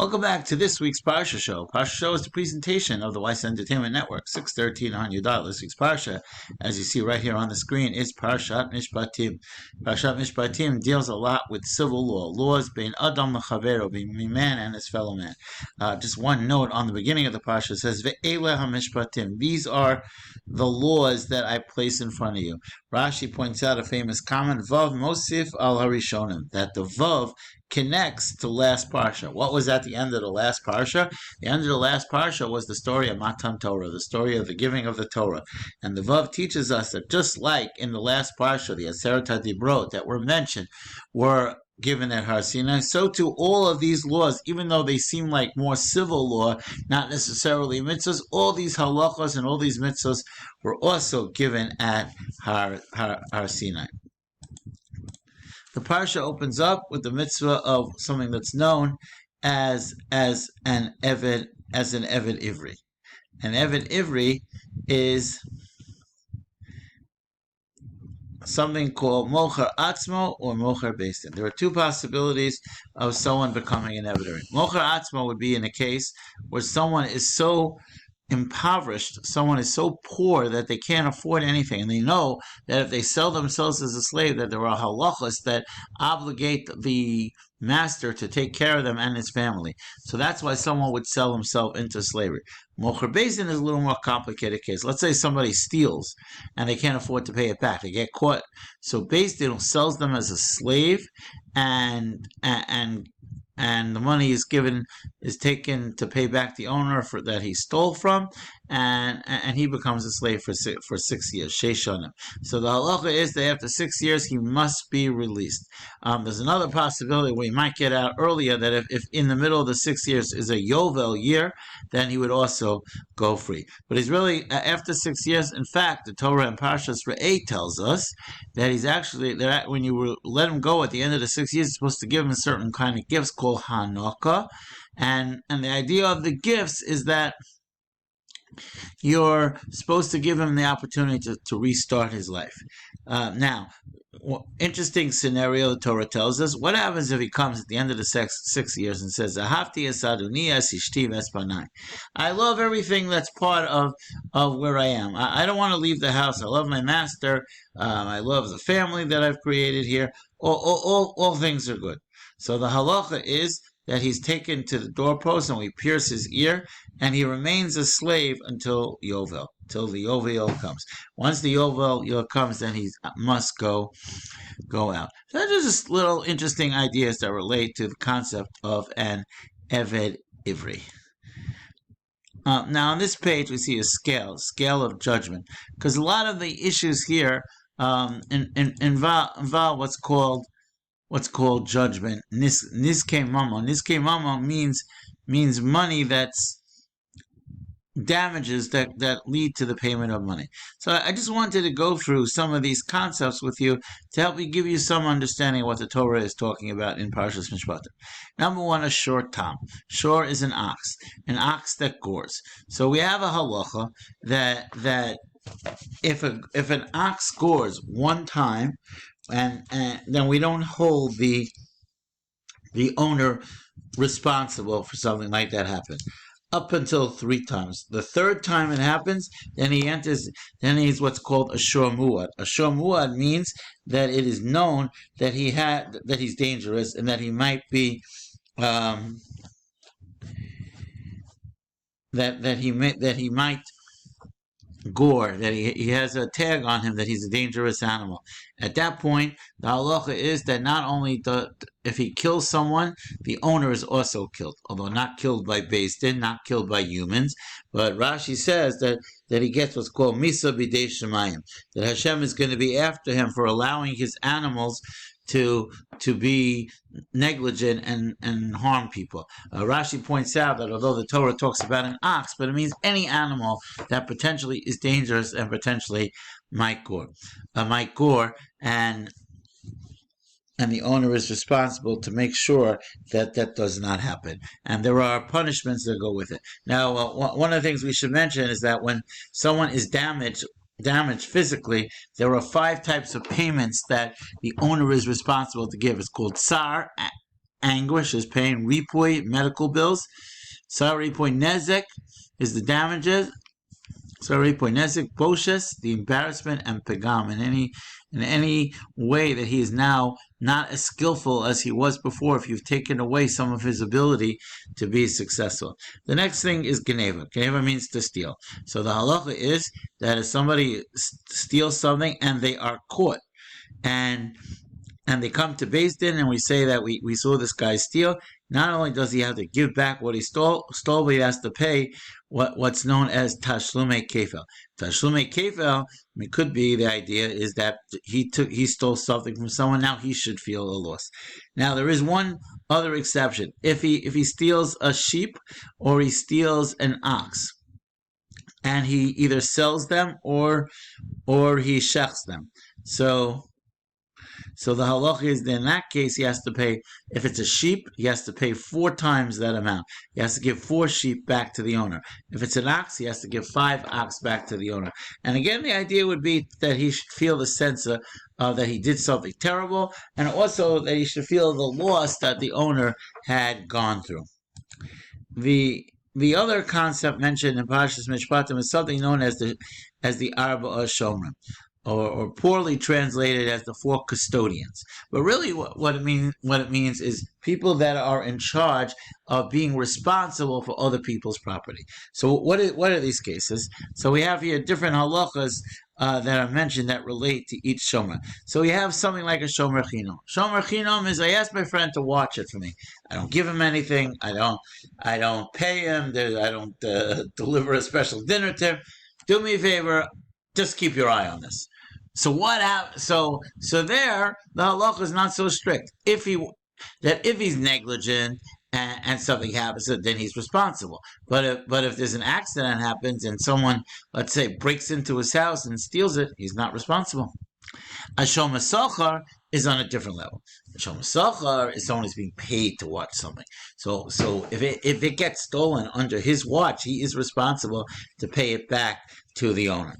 Welcome back to this week's Parsha Show. Parsha Show is the presentation of the Weiss Entertainment Network, 613 on your dial. This week's Parsha, as you see right here on the screen, is Parshat Mishpatim. Parshat Mishpatim deals a lot with civil laws being Adam L'Chavero, being man and his fellow man. Just one note on the beginning of the Parsha says, Ve'ele HaMishpatim. These are the laws that I place in front of you. Rashi points out a famous comment, Vav Mosif al Harishonim, that the Vav connects to last Parsha. What was at the end of the last Parsha? The end of the last Parsha was the story of Matan Torah, the story of the giving of the Torah. And the Vav teaches us that just like in the last Parsha, the Aseret HaDibrot that were mentioned were given at Har Sinai, so too all of these laws, even though they seem like more civil law, not necessarily mitzvahs, all these halachos and all these mitzvahs were also given at Har Sinai. The parsha opens up with the mitzvah of something that's known as an Eved Ivri. An Eved Ivri is something called Mocher Atzmo or Mocher Beis Din. There are two possibilities of someone becoming an Eved Ivri. Mocher Atzmo would be in a case where someone is so impoverished, someone is so poor that they can't afford anything, and they know that if they sell themselves as a slave, that there are halachas that obligate the master to take care of them and his family. So that's why someone would sell himself into slavery. Mocher Beis Din is a little more complicated case. Let's say somebody steals and they can't afford to pay it back. They get caught. So Beis Din sells them as a slave, and the money is taken to pay back the owner that he stole from, and he becomes a slave for 6 years. Sheishonim. So the halacha is that after 6 years he must be released. There's another possibility where he might get out earlier, that if in the middle of the 6 years is a Yovel year, then he would also go free. But he's really, after 6 years, in fact, the Torah in Parshas Re'eh tells us that he's actually, that when you let him go at the end of the 6 years, you're supposed to give him a certain kind of gifts called Hanukkah. And the idea of the gifts is that you're supposed to give him the opportunity to restart his life. Now, interesting scenario the Torah tells us. What happens if he comes at the end of the 6 years and says, Ahavti es adoni es ishti v'espanai. I love everything that's part of where I am. I don't want to leave the house. I love my master. I love the family that I've created here. All things are good. So the halacha is that he's taken to the doorpost and we pierce his ear, and he remains a slave until Yovel, till the Yovel comes. Once the Yovel comes, then he must go out. So those are just little interesting ideas that relate to the concept of an Eved Ivri. Now on this page we see a scale of judgment, because a lot of the issues here involve what's called judgment. Niskei Mamo. Niskei Mamo means money that's damages that lead to the payment of money. So I just wanted to go through some of these concepts with you to help me give you some understanding of what the Torah is talking about in Parshas Mishpatim. Number one, a shor tam. Shor is an ox that gores. So we have a halacha that if an ox gores one time, and then we don't hold the owner responsible for something like that happen up until 3 times. The third time it happens, then he's what's called a shor muad. A shor muad means that it is known that he's dangerous and that he might be that he might gore, that he has a tag on him that he's a dangerous animal. At that point, the halacha is that not only if he kills someone, the owner is also killed, although not killed by Beis Din, not killed by humans. But Rashi says that he gets what's called Misa B'dei Shemayim, that Hashem is going to be after him for allowing his animals to be negligent and harm people. Rashi points out that although the Torah talks about an ox, but it means any animal that potentially is dangerous and potentially might gore, and the owner is responsible to make sure that does not happen. And there are punishments that go with it. Now, one of the things we should mention is that when someone is damaged physically, there are 5 types of payments that the owner is responsible to give. It's called tsar, anguish, is pain. Ripui, medical bills. Saripui nezek is the damages. Saripui nezek boshes, the embarrassment, and pegam, in any way that he is now not as skillful as he was before, if you've taken away some of his ability to be successful. The next thing is geneva. Geneva means to steal. So the halacha is that if somebody steals something and they are caught, and they come to Beis Din, and we say that we saw this guy steal, not only does he have to give back what he stole, but he has to pay what's known as Tashlume Kefel. Tashlume Kefel, it could be, the idea is that he stole something from someone, now he should feel a loss. Now there is one other exception. If he steals a sheep or he steals an ox, and he either sells them or he shechs them. So the halacha is that in that case he has to pay, if it's a sheep, he has to pay 4 times that amount. He has to give 4 sheep back to the owner. If it's an ox, he has to give 5 ox back to the owner. And again, the idea would be that he should feel the sense of that he did something terrible, and also that he should feel the loss that the owner had gone through. The other concept mentioned in Parshas Mishpatim is something known as the Arba'a Shomrim, or poorly translated as the 4 custodians. But really what it means is people that are in charge of being responsible for other people's property. So what are these cases? So we have here different halachas that are mentioned that relate to each shomer. So we have something like a shomer chinom. Shomer chinom is, I ask my friend to watch it for me. I don't give him anything. I don't pay him. I don't deliver a special dinner to him. Do me a favor, just keep your eye on this. So what happens? So there, the halacha is not so strict. If he's negligent and something happens, then he's responsible. But if there's an accident happens and someone, let's say, breaks into his house and steals it, he's not responsible. A shomer sochar is on a different level. A shomer sochar is someone who's being paid to watch something. So if it gets stolen under his watch, he is responsible to pay it back to the owner.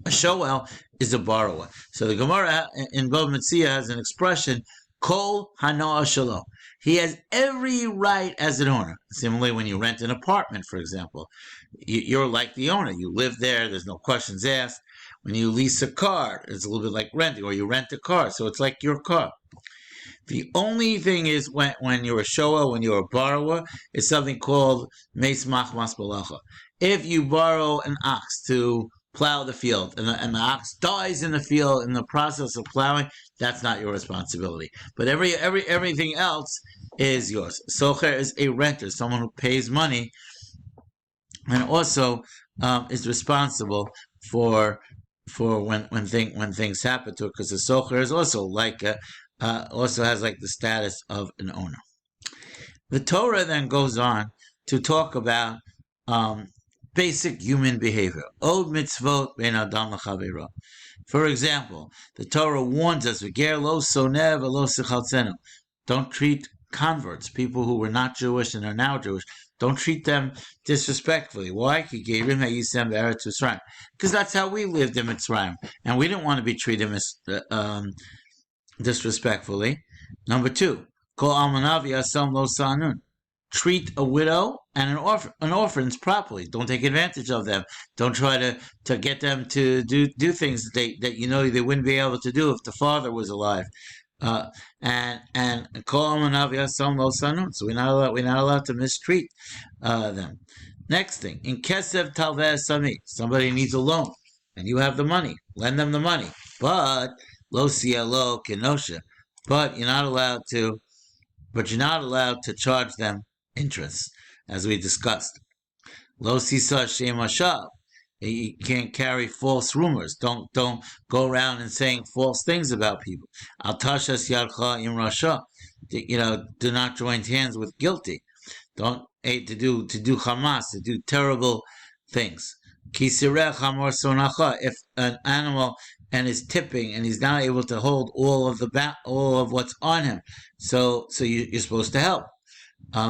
A shoel is a borrower. So the Gemara in Bava Metzia has an expression, Kol hanoah shelo. He has every right as an owner. Similarly, when you rent an apartment, for example, you're like the owner. You live there. There's no questions asked. When you lease a car, it's a little bit like renting, or you rent a car. So it's like your car. The only thing is when you're a shoel, when you're a borrower, it's something called meis machmas balacha. If you borrow an ox to plow the field, and the ox dies in the field in the process of plowing, that's not your responsibility. But everything else is yours. Socher is a renter, someone who pays money, and also is responsible for when things happen to it, because the socher is also also has like the status of an owner. The Torah then goes on to talk about basic human behavior. Od mitzvot ben adam l'chaveiro. For example, the Torah warns us, "V'ger lo soneh v'lo sichaltzenu." Don't treat converts, people who were not Jewish and are now Jewish, don't treat them disrespectfully. Why? Because that's how we lived in Mitzrayim, and we didn't want to be treated disrespectfully. Number 2, kol almanav yasam lo sanun. Treat a widow and an orphans properly. Don't take advantage of them. Don't try to get them to do things that you know they wouldn't be able to do if the father was alive. And kol almanav yasam lo sanun. So we're not allowed to mistreat them. Next thing, in kesev talveh sami, somebody needs a loan and you have the money. Lend them the money, but lo sielo kenosha. But you're not allowed to charge them interest, as we discussed. Lo sisa shem hashav. You can't carry false rumors. Don't go around and saying false things about people. Al tashas yadcha im rasha. Do not join hands with guilty. Don't to do hamas, to do terrible things. Kisireh chamor sonacha. If an animal and is tipping and he's not able to hold all of what's on him, so you're supposed to help. So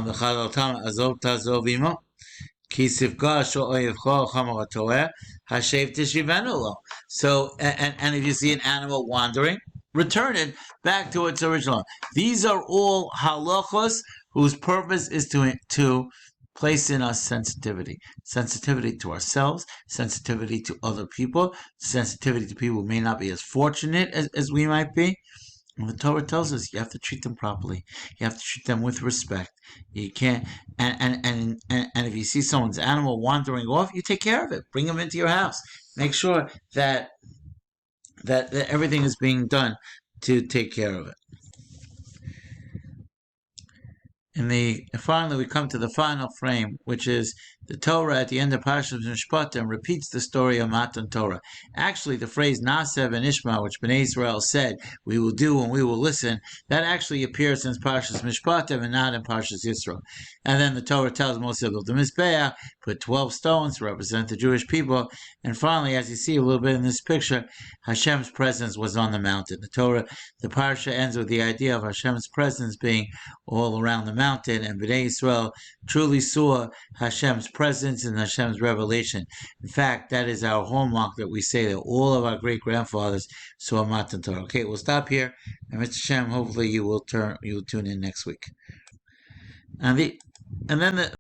and if you see an animal wandering, return it back to its original. These are all halachos whose purpose is to place in us sensitivity to ourselves, sensitivity to other people, sensitivity to people who may not be as fortunate as we might be. And the Torah tells us you have to treat them properly. You have to treat them with respect. You can't, and if you see someone's animal wandering off, you take care of it. Bring them into your house. Make sure that everything is being done to take care of it. And finally, we come to the final frame, which is the Torah at the end of Parshas Mishpatim repeats the story of Matan Torah. Actually, the phrase Naaseh v'nishma, which Bnei Israel said, we will do and we will listen, that actually appears in Parshas Mishpatim and not in Parshas Yisro. And then the Torah tells Moshe build the Mizbeach, put 12 stones to represent the Jewish people. And finally, as you see a little bit in this picture, Hashem's presence was on the mountain. The Parsha ends with the idea of Hashem's presence being all around the mountain, and Bnei Israel truly saw Hashem's presence and Hashem's revelation. In fact, that is our hallmark that we say that all of our great-grandfathers saw Matan Torah. Okay, we'll stop here, and Mr. Shem, hopefully you will tune in next week. And then